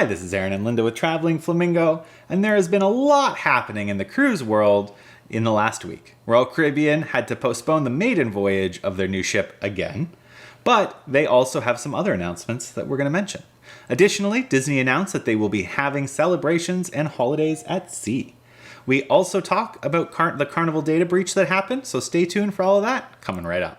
Hi, this is Aaron and Linda with Traveling Flamingo, and there has been a lot happening in the cruise world in the last week. Royal Caribbean had to postpone the maiden voyage of their new ship again, but they also have some other announcements that we're going to mention. Additionally, Disney announced that they will be having celebrations and holidays at sea. We also talk about the Carnival data breach that happened, so stay tuned for all of that, coming right up.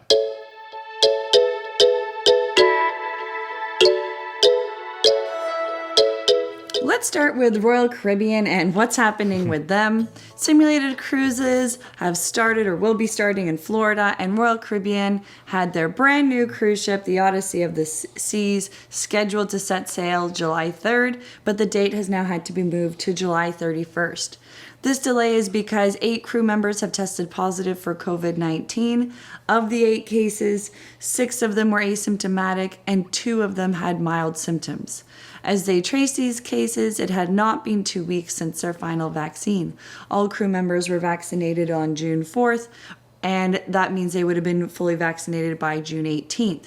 Let's start with Royal Caribbean and what's happening with them. Simulated cruises have started or will be starting in Florida, and Royal Caribbean had their brand new cruise ship, the Odyssey of the Seas, scheduled to set sail July 3rd, but the date has now had to be moved to July 31st. This delay is because 8 crew members have tested positive for COVID-19. Of the 8 cases, 6 of them were asymptomatic and 2 of them had mild symptoms. As they traced these cases, it had not been 2 weeks since their final vaccine. All crew members were vaccinated on June 4th, and that means they would have been fully vaccinated by June 18th.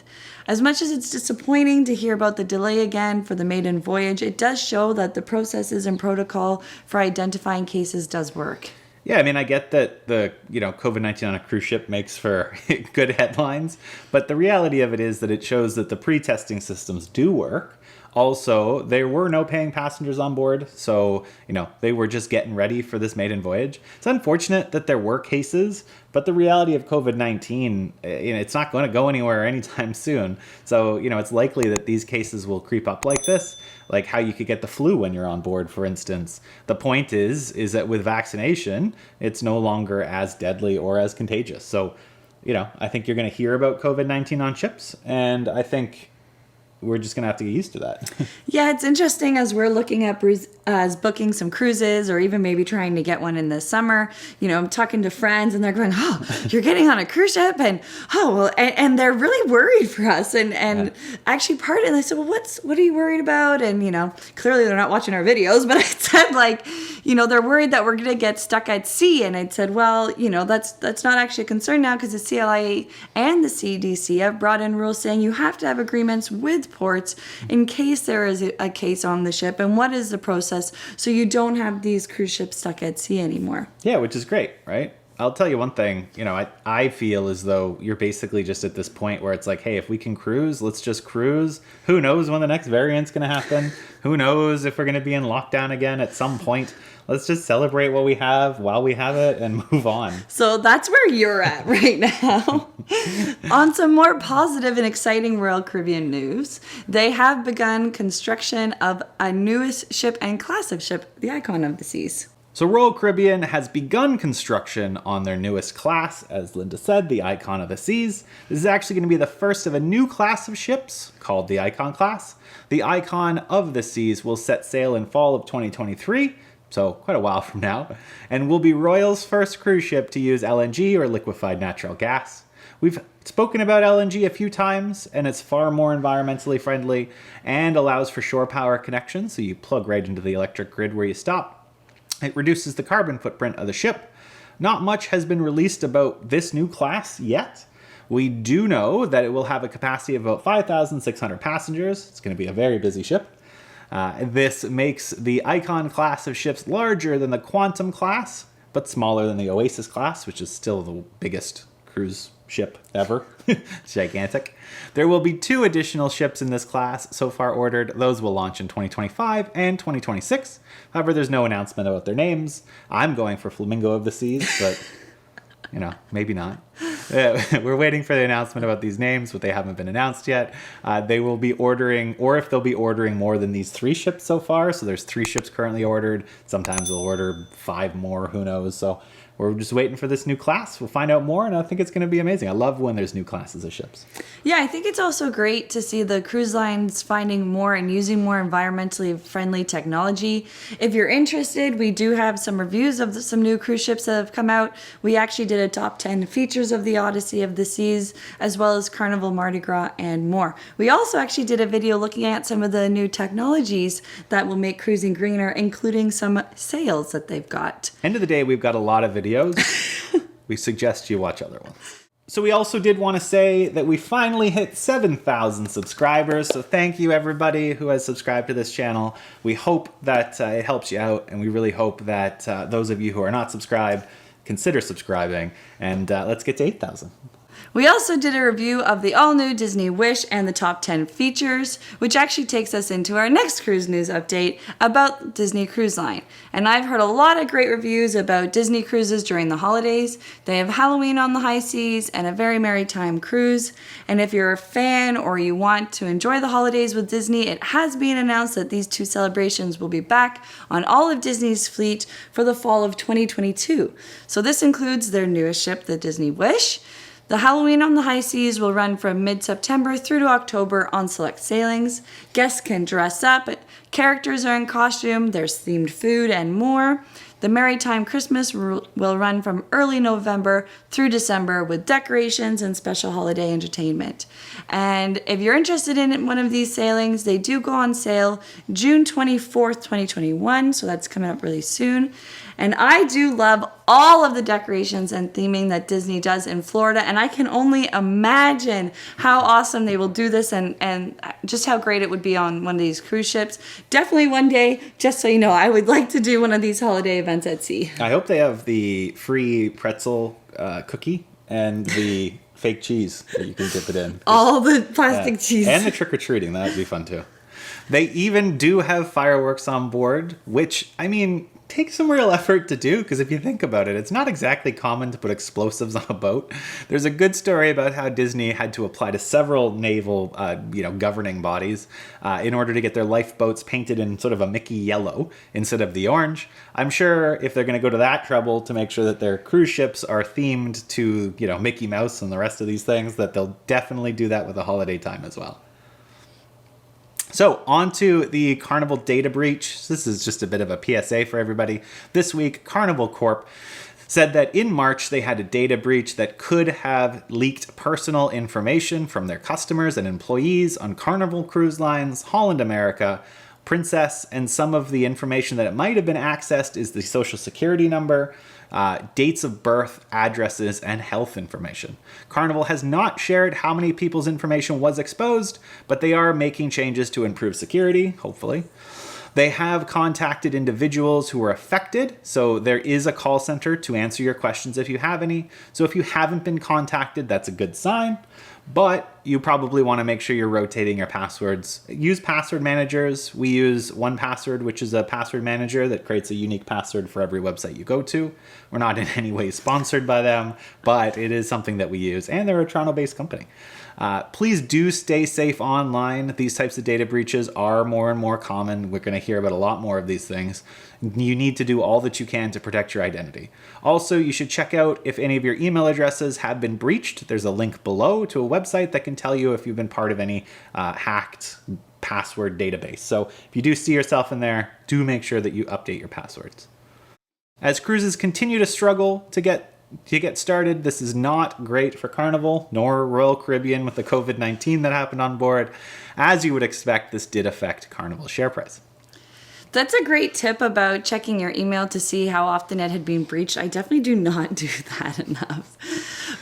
As much as it's disappointing to hear about the delay again for the maiden voyage, it does show that the processes and protocol for identifying cases does work. Yeah, I mean, I get that the COVID-19 on a cruise ship makes for good headlines, but the reality of it is that it shows that the pre-testing systems do work. Also, there were no paying passengers on board, so, they were just getting ready for this maiden voyage. It's unfortunate that there were cases, but the reality of COVID-19, it's not going to go anywhere anytime soon. So, it's likely that these cases will creep up like this, like how you could get the flu when you're on board, for instance. The point is that with vaccination, it's no longer as deadly or as contagious. So, I think you're going to hear about COVID-19 on ships, and I think we're just going to have to get used to that. Yeah, it's interesting as we're looking at booking some cruises or even maybe trying to get one in the summer. I'm talking to friends and they're going, oh, you're getting on a cruise ship? And, and they're really worried for us. And actually and I said, well, what are you worried about? And, clearly they're not watching our videos, but I said they're worried that we're going to get stuck at sea. And I said, well, that's not actually a concern now because the CLIA and the CDC have brought in rules saying you have to have agreements with ports in case there is a case on the ship, and what is the process so you don't have these cruise ships stuck at sea anymore. Yeah, which is great, right? I'll tell you one thing, I feel as though you're basically just at this point where it's like, hey, if we can cruise, let's just cruise. Who knows when the next variant's going to happen? Who knows if we're going to be in lockdown again at some point? Let's just celebrate what we have while we have it and move on. So that's where you're at right now. On some more positive and exciting Royal Caribbean news, they have begun construction of a newest ship and class of ship, the Icon of the Seas. So Royal Caribbean has begun construction on their newest class, as Linda said, the Icon of the Seas. This is actually going to be the first of a new class of ships called the Icon class. The Icon of the Seas will set sail in fall of 2023, so quite a while from now, and will be Royal's first cruise ship to use LNG or liquefied natural gas. We've spoken about LNG a few times, and it's far more environmentally friendly and allows for shore power connections, so you plug right into the electric grid where you stop. It reduces the carbon footprint of the ship. Not much has been released about this new class yet. We do know that it will have a capacity of about 5,600 passengers. It's going to be a very busy ship. This makes the Icon class of ships larger than the Quantum class, but smaller than the Oasis class, which is still the biggest cruise ship ever. It's gigantic. There will be 2 additional ships in this class so far ordered. Those will launch in 2025 and 2026. However, there's no announcement about their names. I'm going for Flamingo of the Seas, but maybe not. We're waiting for the announcement about these names, but they haven't been announced yet. They will be ordering, or if they'll be ordering more than these 3 ships so far. So there's 3 ships currently ordered. Sometimes they'll order 5 more, who knows. So we're just waiting for this new class. We'll find out more, and I think it's going to be amazing. I love when there's new classes of ships. Yeah, I think it's also great to see the cruise lines finding more and using more environmentally friendly technology. If you're interested, we do have some reviews of some new cruise ships that have come out. We actually did a top 10 features of the Odyssey of the Seas, as well as Carnival, Mardi Gras, and more. We also actually did a video looking at some of the new technologies that will make cruising greener, including some sails that they've got. End of the day, we've got a lot of videos. We suggest you watch other ones. So we also did want to say that we finally hit 7,000 subscribers. So thank you everybody who has subscribed to this channel. We hope that it helps you out, and we really hope that those of you who are not subscribed consider subscribing. And let's get to 8,000. We also did a review of the all-new Disney Wish and the top 10 features, which actually takes us into our next cruise news update about Disney Cruise Line. And I've heard a lot of great reviews about Disney cruises during the holidays. They have Halloween on the high seas and a very merry time cruise. And if you're a fan or you want to enjoy the holidays with Disney, it has been announced that these two celebrations will be back on all of Disney's fleet for the fall of 2022. So this includes their newest ship, the Disney Wish. The Halloween on the high seas will run from mid-September through to October on select sailings. Guests can dress up, characters are in costume, there's themed food and more. The Maritime Christmas will run from early November through December with decorations and special holiday entertainment. And if you're interested in one of these sailings, they do go on sale June 24th, 2021, so that's coming up really soon. And I do love all of the decorations and theming that Disney does in Florida, and I can only imagine how awesome they will do this and just how great it would be on one of these cruise ships. Definitely one day, just so you know, I would like to do one of these holiday events at sea. I hope they have the free pretzel cookie and the fake cheese that you can dip it in. All the plastic cheese. And the trick-or-treating, that would be fun too. They even do have fireworks on board, which, I mean, takes some real effort to do, because if you think about it, it's not exactly common to put explosives on a boat. There's a good story about how Disney had to apply to several naval, governing bodies in order to get their lifeboats painted in sort of a Mickey yellow instead of the orange. I'm sure if they're going to go to that trouble to make sure that their cruise ships are themed to, Mickey Mouse and the rest of these things, that they'll definitely do that with the holiday time as well. So on to the Carnival data breach. This is just a bit of a PSA for everybody. This week, Carnival Corp said that in March they had a data breach that could have leaked personal information from their customers and employees on Carnival Cruise Lines, Holland America, Princess, and some of the information that it might have been accessed is the social security number, dates of birth, addresses, and health information. Carnival has not shared how many people's information was exposed, but they are making changes to improve security, hopefully. They have contacted individuals who were affected, so there is a call center to answer your questions if you have any. So if you haven't been contacted, that's a good sign. But you probably want to make sure you're rotating your passwords. Use password managers. We use 1Password, which is a password manager that creates a unique password for every website you go to. We're not in any way sponsored by them, but it is something that we use, and they're a Toronto-based company. Please do stay safe online. These types of data breaches are more and more common. We're going to hear about a lot more of these things. You need to do all that you can to protect your identity. Also, you should check out if any of your email addresses have been breached. There's a link below to a website that can tell you if you've been part of any hacked password database. So if you do see yourself in there, do make sure that you update your passwords. As cruises continue to struggle to get started, this is not great for Carnival, nor Royal Caribbean with the COVID-19 that happened on board. As you would expect, this did affect Carnival's share price. That's a great tip about checking your email to see how often it had been breached. I definitely do not do that enough.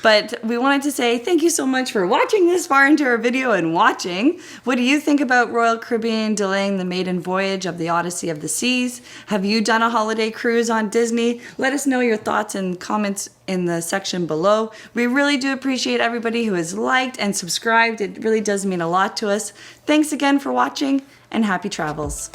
But we wanted to say thank you so much for watching this far into our video and watching. What do you think about Royal Caribbean delaying the maiden voyage of the Odyssey of the Seas? Have you done a holiday cruise on Disney? Let us know your thoughts and comments in the section below. We really do appreciate everybody who has liked and subscribed. It really does mean a lot to us. Thanks again for watching, and happy travels.